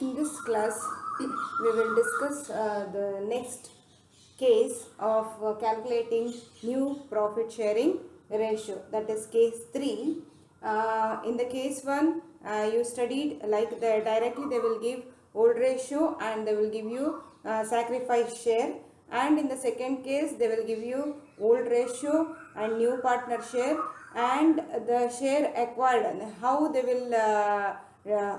In this class, we will discuss the next case of calculating new profit sharing ratio, that is case 3. In the case 1, you studied like directly they will give old ratio and they will give you sacrifice share, and in the second case they will give you old ratio and new partner share and the share acquired, how they will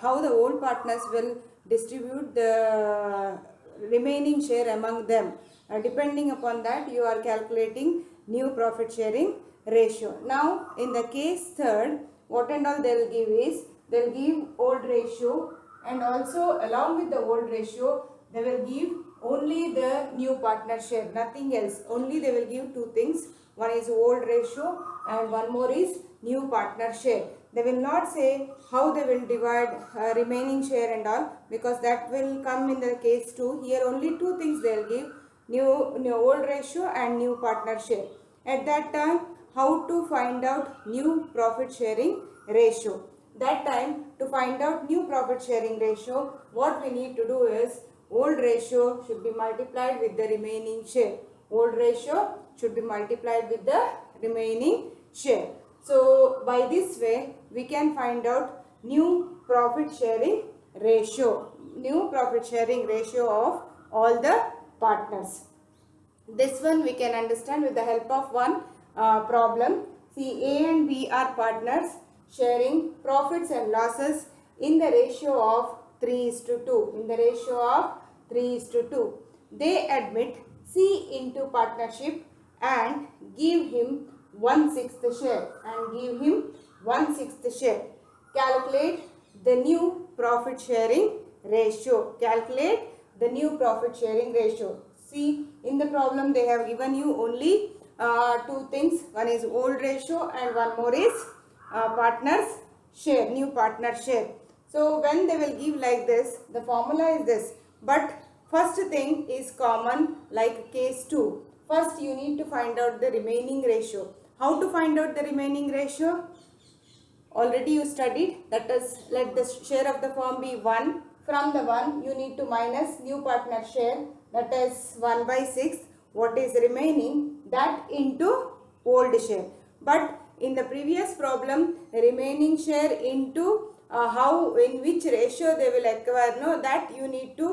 how the old partners will distribute the remaining share among them. Depending upon that, you are calculating new profit sharing ratio. Now in the case third, what and all they will give is, they will give old ratio, and also along with the old ratio they will give only the new partner share, nothing else. Only they will give two things, one is old ratio and one more is new partner share. They will not say how they will divide remaining share and all, because that will come in the case 2. Here only two things they will give, new old ratio and new partner share. At that time, how to find out new profit sharing ratio? That time, to find out new profit sharing ratio, what we need to do is, old ratio should be multiplied with the remaining share. Old ratio should be multiplied with the remaining share. So by this way we can find out new profit sharing ratio, new profit sharing ratio of all the partners. This one we can understand with the help of one problem. See, A and B are partners sharing profits and losses in the ratio of 3:2. In the ratio of 3:2. They admit C into partnership and give him 1/6 share share. Calculate the new profit sharing ratio. Calculate the new profit sharing ratio. See, in the problem they have given you only two things. One is old ratio and one more is partners share, new partner share. So when they will give like this, the formula is this. But first thing is common like case 2. First you need to find out the remaining ratio. How to find out the remaining ratio? Already you studied, that is, let the share of the firm be 1. From the 1 you need to minus new partner share, that is 1/6. What is remaining, that into old share. But in the previous problem, remaining share into how, in which ratio they will acquire, no, that you need to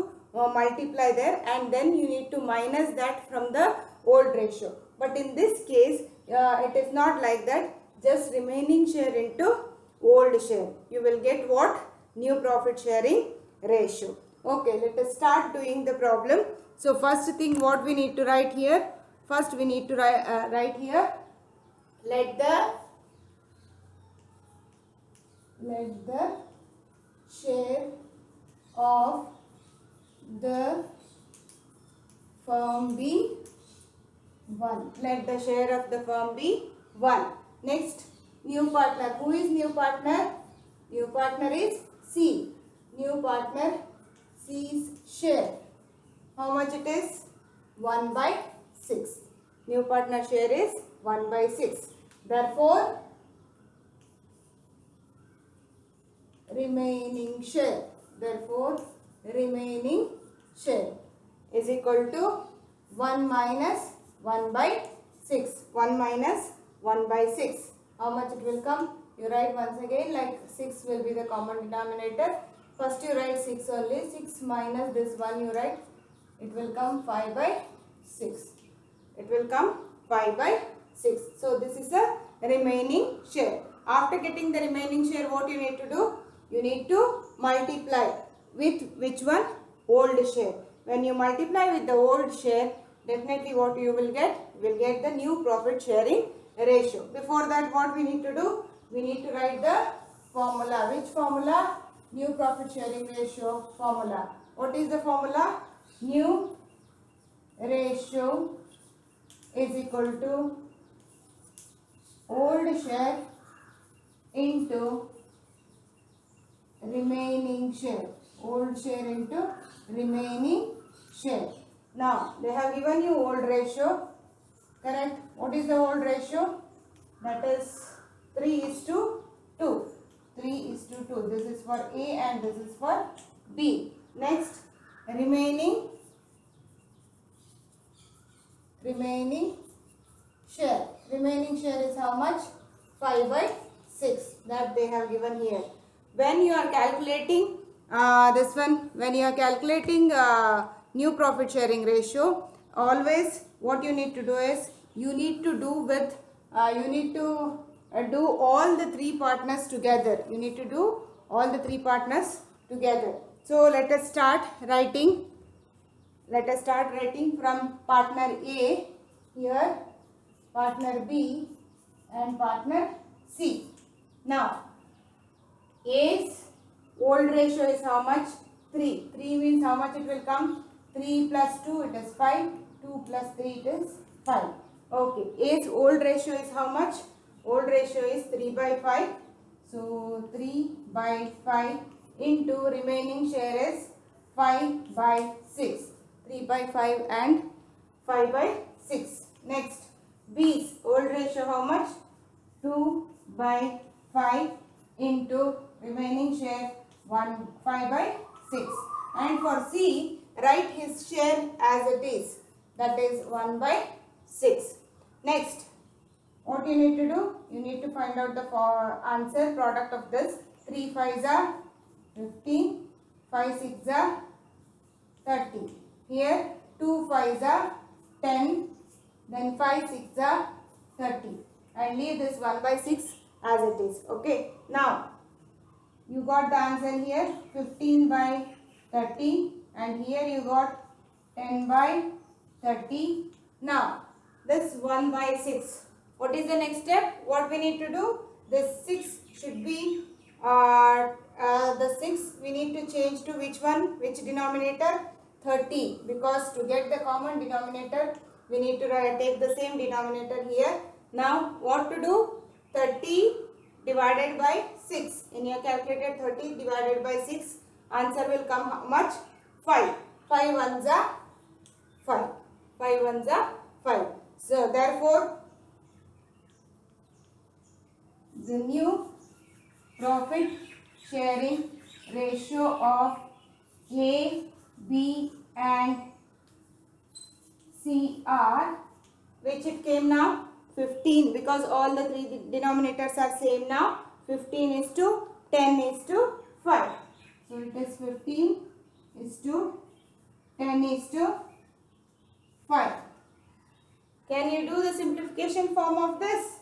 multiply there, and then you need to minus that from the old ratio. But in this case it is not like that, just remaining share into old share. You will get what? New profit sharing ratio. Okay, let us start doing the problem. So first thing what we need to write here, first we need to write here, let the share of the firm be 1. Let the share of the firm be 1. Next, new partner. Who is new partner? New partner is C. New partner, C's share. How much it is? 1/6. New partner share is 1/6. Therefore, remaining share is equal to 1 minus 1/6. 1 minus 1/6. How much it will come? You write once again, like 6 will be the common denominator. First you write 6 only. 6 minus this 1 you write. It will come 5/6. It will come 5/6. So this is a remaining share. After getting the remaining share, what you need to do? You need to multiply with which one? Old share. When you multiply with the old share, definitely what you will get? You will get the new profit sharing ratio. Before that, what we need to do? We need to write the formula. Which formula? New profit sharing ratio formula. What is the formula? New ratio is equal to old share into remaining share. Old share into remaining share. Now they have given you old ratio, correct? What is the old ratio? That is 3:2. 3:2. This is for A and this is for B. Next, remaining share. Remaining share is how much? 5 by 6 that they have given here. When you are calculating new profit sharing ratio, always what you need to do is you need to do all the three partners together. You need to do all the three partners together. So let us start writing. Let us start writing from partner A here, partner B and partner C. Now, A's old ratio is how much? 3. 3 means how much it will come? 3 plus 2 it is 5. 2 plus 3 it is 5. Okay. A's old ratio is how much? Old ratio is 3 by 5. So 3 by 5 into remaining share is 5 by 6. 3 by 5 and 5 by 6. Next, B's old ratio how much? 2 by 5 into remaining share 5 by 6. And for C, write his share as it is. That is 1 by 6. Next, what you need to do? You need to find out the answer product of this. 3 5s are 15, 5 6s are 30. Here 2 5s are 10, then 5 6s are 30. And leave this 1 by 6 as it is. Okay. Now, you got the answer here 15 by 30 and here you got 10 by 30. Now, this 1 by 6. What is the next step? What we need to do? This 6 should be the 6 we need to change to which one? Which denominator? 30, because to get the common denominator we need to take the same denominator here. Now what to do? 30 divided by 6. In your calculator 30 divided by 6, answer will come how much? 5. 5 ones are 5. 5 ones are 5. So therefore the new profit sharing ratio of A, B and C are, which it came now? 15, because all the three denominators are same now. 15 is to 10 is to 5. So it is 15 is to 10 is to 5. Can you do the simplification form of this?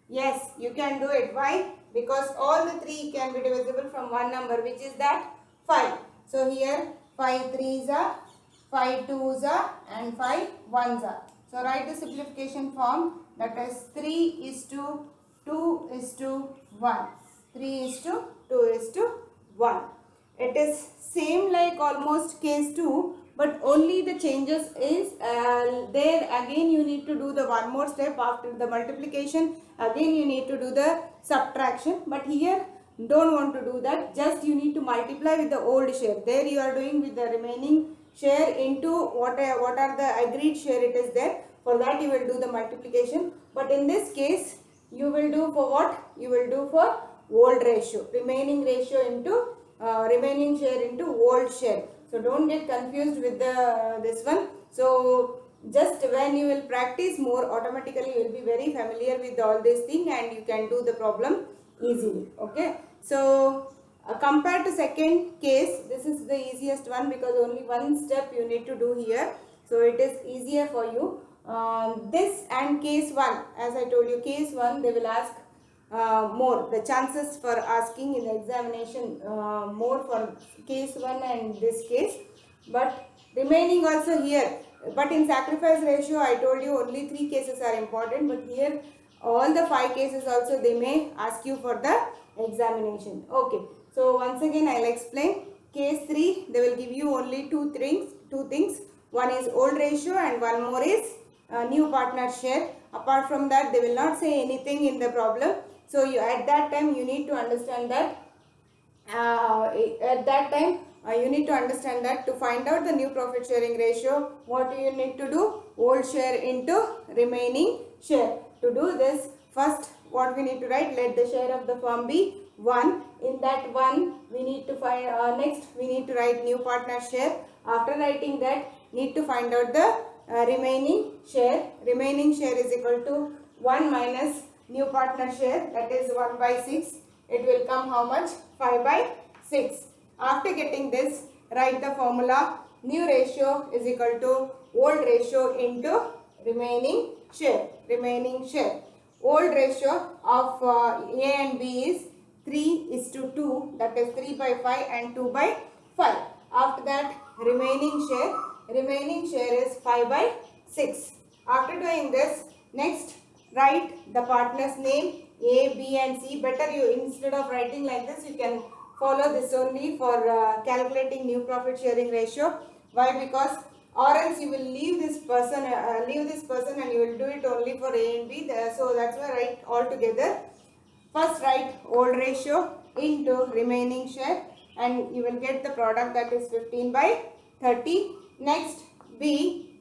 Yes, you can do it. Why? Because all the three can be divisible from one number, which is that 5. So here 5 3s are, 5 2s are and 5 1s are. So write the simplification form, that is 3 is to 2 is to 1. 3 is to 2 is to 1. It is same like almost case 2, but only the changes is there again you need to do the one more step after the multiplication. Again you need to do the subtraction, but here don't want to do that. Just you need to multiply with the old share. There you are doing with the remaining share into what are the agreed share it is there. For that you will do the multiplication. But in this case you will do for what? You will do for old ratio. Remaining ratio into remaining share into old share. So don't get confused with this one. So just when you will practice more, automatically you will be very familiar with all these things and you can do the problem easily. Okay. So compared to second case, this is the easiest one because only one step you need to do here. So it is easier for you. This and case 1, as I told you, case 1 they will ask more. The chances for asking in the examination more for case 1 and this case. But remaining also here. But in sacrifice ratio I told you only 3 cases are important. But here all the 5 cases also they may ask you for the examination. Okay. So once again I will explain. Case 3 they will give you only two things. One is old ratio and one more is new partner share. Apart from that they will not say anything in the problem. So you at that time you need to understand that you need to understand that to find out the new profit sharing ratio, what do you need to do? Old share into remaining share. To do this, first what we need to write, let the share of the firm be 1. In that 1 we need to find next we need to write new partner share. After writing that, need to find out the remaining share. Remaining share is equal to 1 minus new partner share, that is 1 by 6. It will come how much? 5 by 6. After getting this, write the formula. New ratio is equal to old ratio into remaining share. Remaining share. Old ratio of A and B is 3:2, that is 3 by 5 and 2 by 5. After that, remaining share is 5 by 6. After doing this, next write the partner's name A, B and C. Better you, instead of writing like this, you can follow this only for calculating new profit sharing ratio. Why? Because or else you will leave this person and you will do it only for A and B. So that's why write all together. First write old ratio into remaining share and you will get the product, that is 15 by 30. Next, B,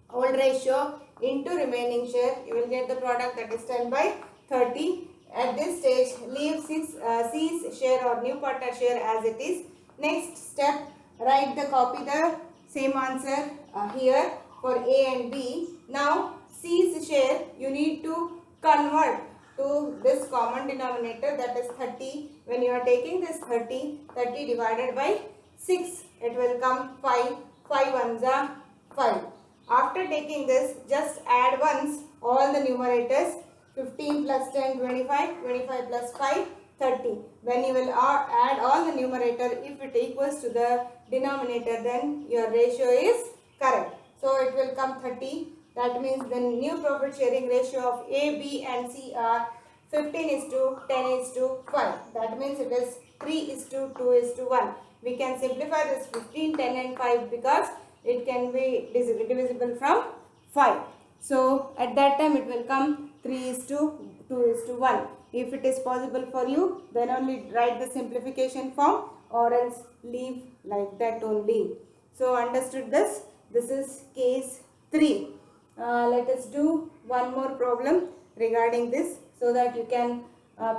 old ratio into remaining share, you will get the product, that is 10 by 30. At this stage, leave C's share or new partner share as it is. Next step, write copy the same answer here for A and B. Now C's share you need to convert to this common denominator, that is 30. When you are taking this 30 divided by 6, it will come 5. 5 ones are 5. After taking this, just add once all the numerators. 15 plus 10, 25. 25 plus 5, 30. When you will add all the numerator, if it equals to the denominator, then your ratio is correct. So it will come 30. That means the new profit sharing ratio of A, B and C are 15:10:5. That means it is 3:2:1. We can simplify this 15, 10 and 5 because it can be divisible from 5. So at that time it will come 3:2:1. If it is possible for you, then only write the simplification form or else leave like that only. So understood this? This is case 3. Let us do one more problem regarding this so that you can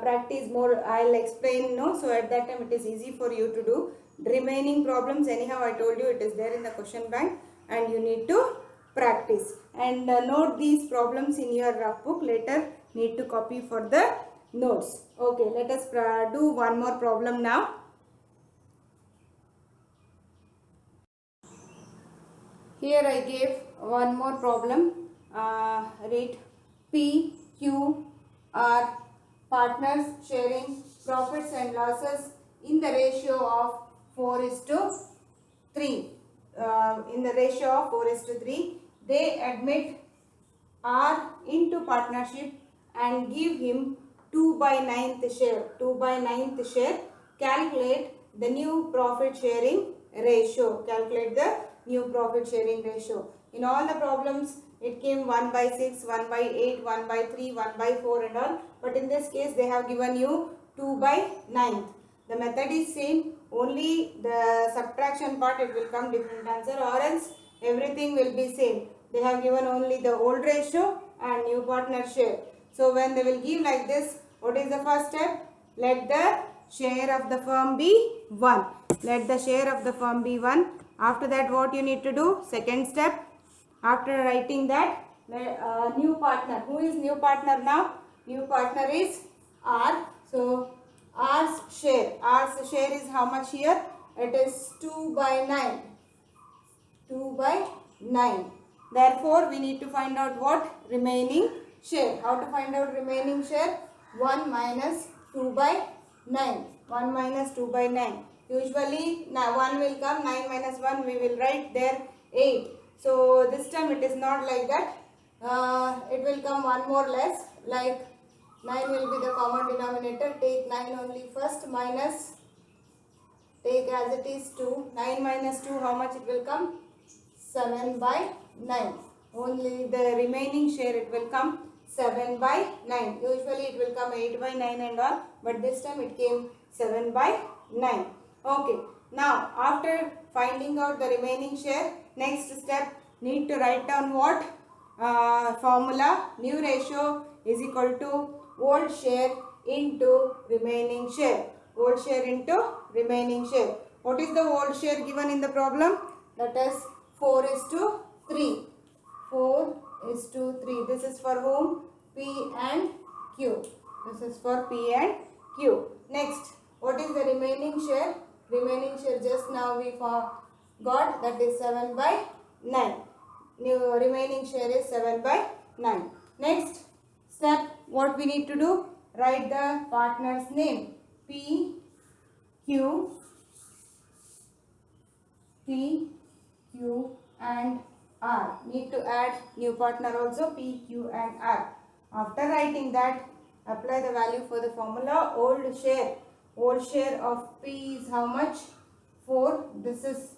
practice more. I'll explain so at that time it is easy for you to do. Remaining problems, anyhow I told you it is there in the question bank and you need to practice and note these problems in your rough book. Later need to copy for the notes. Okay, let us do one more problem now. Here I gave one more problem. Read P, Q are partners sharing profits and losses in the ratio of 4:3. In the ratio of 4:3, they admit R into partnership and give him 2 by 9th share. 2 by 9th share. Calculate the new profit sharing ratio. Calculate the new profit sharing ratio. In all the problems, it came 1 by 6, 1 by 8, 1 by 3, 1 by 4 and all. But in this case, they have given you 2 by 9th. The method is same. Only the subtraction part it will come different answer or else everything will be same. They have given only the old ratio and new partner share. So when they will give like this, what is the first step? Let the share of the firm be 1. Let the share of the firm be 1. After that, what you need to do? Second step. After writing that, new partner. Who is new partner now? New partner is R. So R's share. R's share is how much here? It is 2 by 9. 2 by 9. Therefore, we need to find out what? Remaining share. How to find out remaining share? 1 minus 2 by 9. 1 minus 2 by 9. Usually, now 1 will come, 9 minus 1, we will write there 8. So, this time it is not like that. It will come one more less, like 9 will be the common denominator. Take 9 only first, minus, take as it is 2. 9 minus 2, how much it will come? 7 by 9. Only the remaining share it will come 7 by 9. Usually it will come 8 by 9 and all, but this time it came 7 by 9. Okay. Now, after finding out the remaining share, next step, need to write down what? Formula. New ratio is equal to old share into remaining share. Old share into remaining share. What is the old share given in the problem? That is 4:3. 4:3. This is for whom? P and Q. This is for P and Q. Next, what is the remaining share? Remaining share just now we got, that is 7/9. New remaining share is 7/9. Next step, what we need to do? Write the partner's name. P, Q, P, Q and R. Need to add new partner also, P, Q and R. After writing that, apply the value for the formula. Old share. Old share of P is how much? 4. This is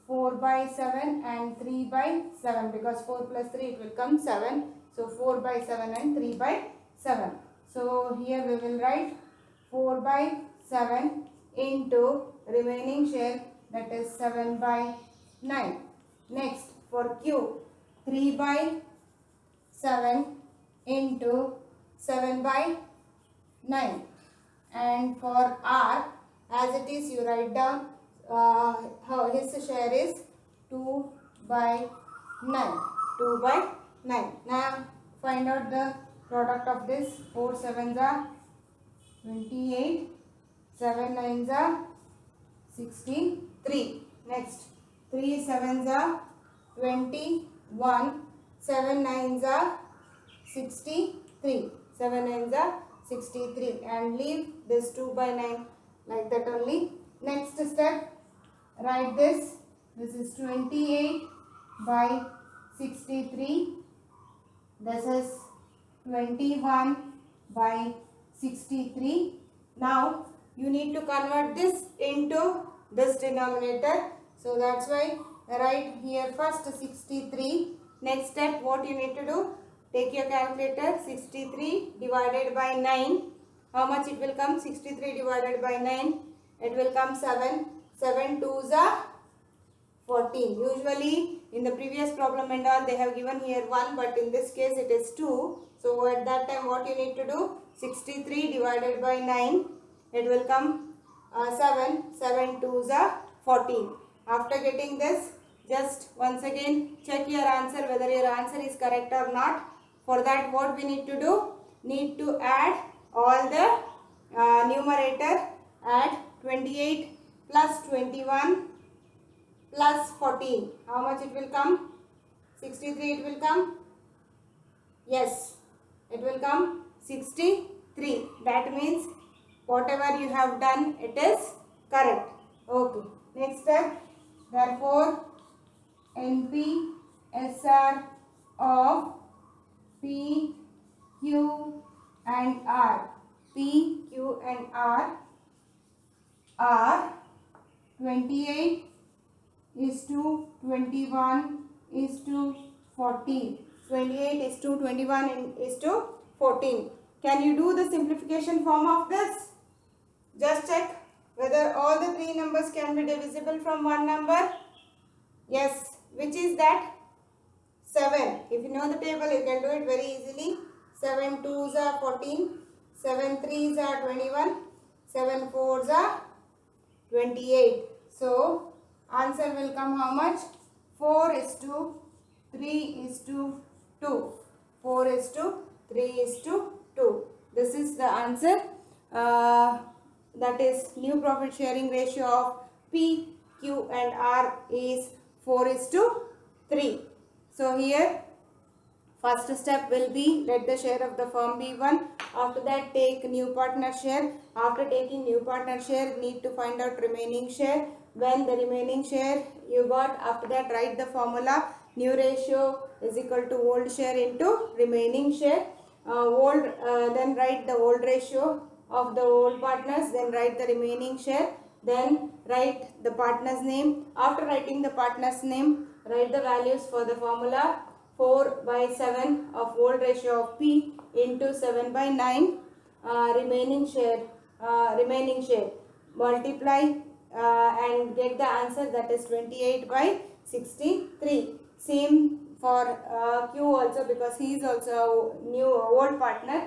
4/7 and 3/7, because 4 plus 3 it will come 7. So 4/7 and 3/7. So here we will write 4/7 into remaining share, that is 7/9. Next, for Q, 3/7 into 7/9. And for R, as it is, you write down how his share is 2/9. 2/9. Now find out the product of this. 4 sevens are 28, 7 nines are 63. Next, 3 sevens are 21, 7 nines are 63. 7 nines are 63, and leave this 2/9 like that only. Next step, write this. This is 28/63. This is 21/63. Now you need to convert this into this denominator. So that's why write here first 63. Next step, what you need to do? Take your calculator. 63 divided by 9. How much it will come? 63 divided by 9. It will come 7. 7 2s are 14. Usually in the previous problem and all they have given here 1, but in this case it is 2. So at that time what you need to do? 63 divided by 9. It will come 7. 7 2s are 14. After getting this, just once again check your answer whether your answer is correct or not. For that, what we need to do? Need to add all the numerator. Add 28 plus 21 plus 14. How much it will come? 63 it will come? Yes, it will come 63. That means whatever you have done, it is correct. Okay. Next step. Therefore, NP SR of P, Q and R. P, Q and R are 28:21:14. 28:21:14. Can you do the simplification form of this? Just check whether all the three numbers can be divisible from one number. Yes. Which is that? 7. If you know the table, you can do it very easily. 7 2s are 14. 7 3s are 21. 7 4s are 28. So, answer will come how much? 4:3:2. 4:3:2. This is the answer. That is new profit sharing ratio of P, Q and R is 4:3. So here first step will be let the share of the firm be 1. After that, take new partner share. After taking new partner share, need to find out remaining share. When the remaining share you got, after that write the formula. New ratio is equal to old share into remaining share. Then write the old ratio of the old partners. Then write the remaining share. Then write the partner's name. After writing the partner's name, write the values for the formula. 4/7 of old ratio of P into 7/9 remaining share. Multiply and get the answer, that is 28/63. Same for Q also, because he is also a new old partner.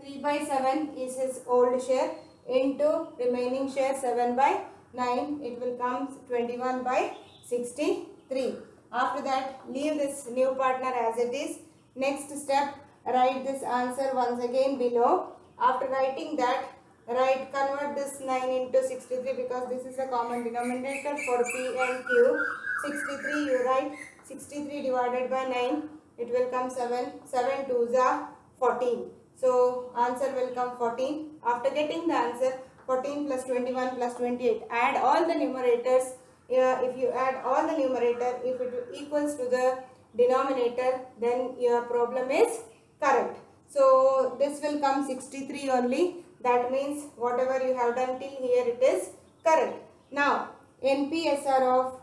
3 by 7 is his old share into remaining share 7 by 9. It will come 21 by 63. After that, leave this new partner as it is. Next step, write this answer once again below. After writing that, convert this 9 into 63 because this is a common denominator for P and Q. 63, you write 63 divided by 9, it will come 7. 7 2s are 14. So answer will come 14. After getting the answer 14 plus 21 plus 28, add all the numerators. If you add all the numerator, if it equals to the denominator, then your problem is correct. So this will come 63 only. That means whatever you have done till here, it is correct. Now NPSR of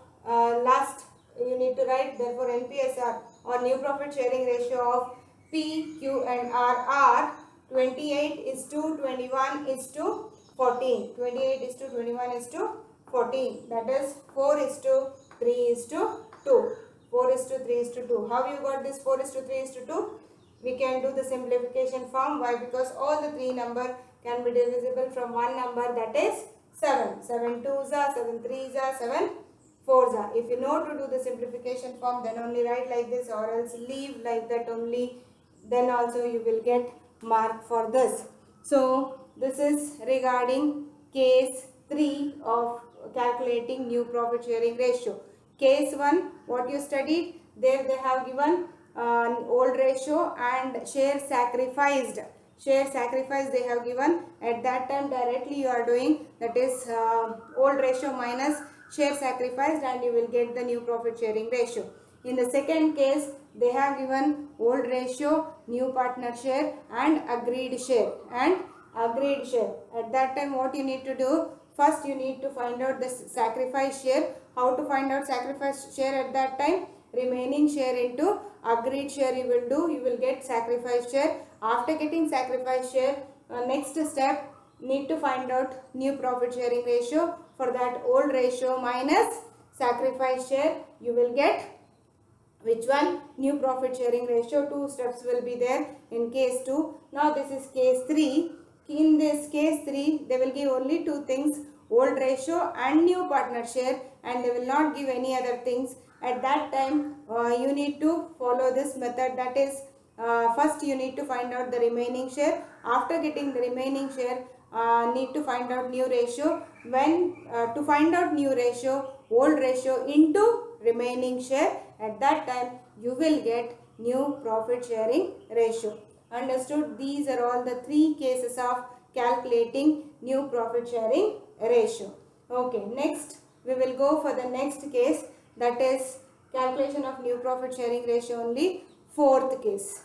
last you need to write. Therefore NPSR or new profit sharing ratio of P, Q and R are 28 is to 21 is to 14. 28 is to 21 is to 14. That is 4 is to 3 is to 2. 4 is to 3 is to 2. How you got this 4 is to 3 is to 2? We can do the simplification form. Why? Because all the three number can be divisible from one number, that is 7. 7 2s are, 7 3s are, 7 4s are. If you know to do the simplification form, then only write like this, or else leave like that only. Then also you will get mark for this. So this is regarding case 3 of calculating new profit sharing ratio. Case 1, what you studied, there they have given old ratio and share sacrificed. Share sacrifice they have given. At that time directly you are doing, that is old ratio minus share sacrificed, and you will get the new profit sharing ratio. In the second case, they have given old ratio, new partner share and agreed share. At that time what you need to do, first you need to find out the sacrifice share. How to find out sacrifice share at that time? Remaining share into agreed share you will do. You will get sacrifice share. After getting sacrifice share, next step, need to find out new profit sharing ratio. For that, old ratio minus sacrifice share, you will get which one? New profit sharing ratio. 2 steps will be there in case 2. Now this is case 3. In this case 3, they will give only 2 things, old ratio and new partner share, and they will not give any other things. At that time you need to follow this method, that is first you need to find out the remaining share. After getting the remaining share, need to find out new ratio. When to find out new ratio, old ratio into remaining share, at that time you will get new profit sharing ratio. Understood? These are all the 3 cases of calculating new profit sharing ratio. Okay, next we will go for the next case, that is calculation of new profit sharing ratio only, 4th case.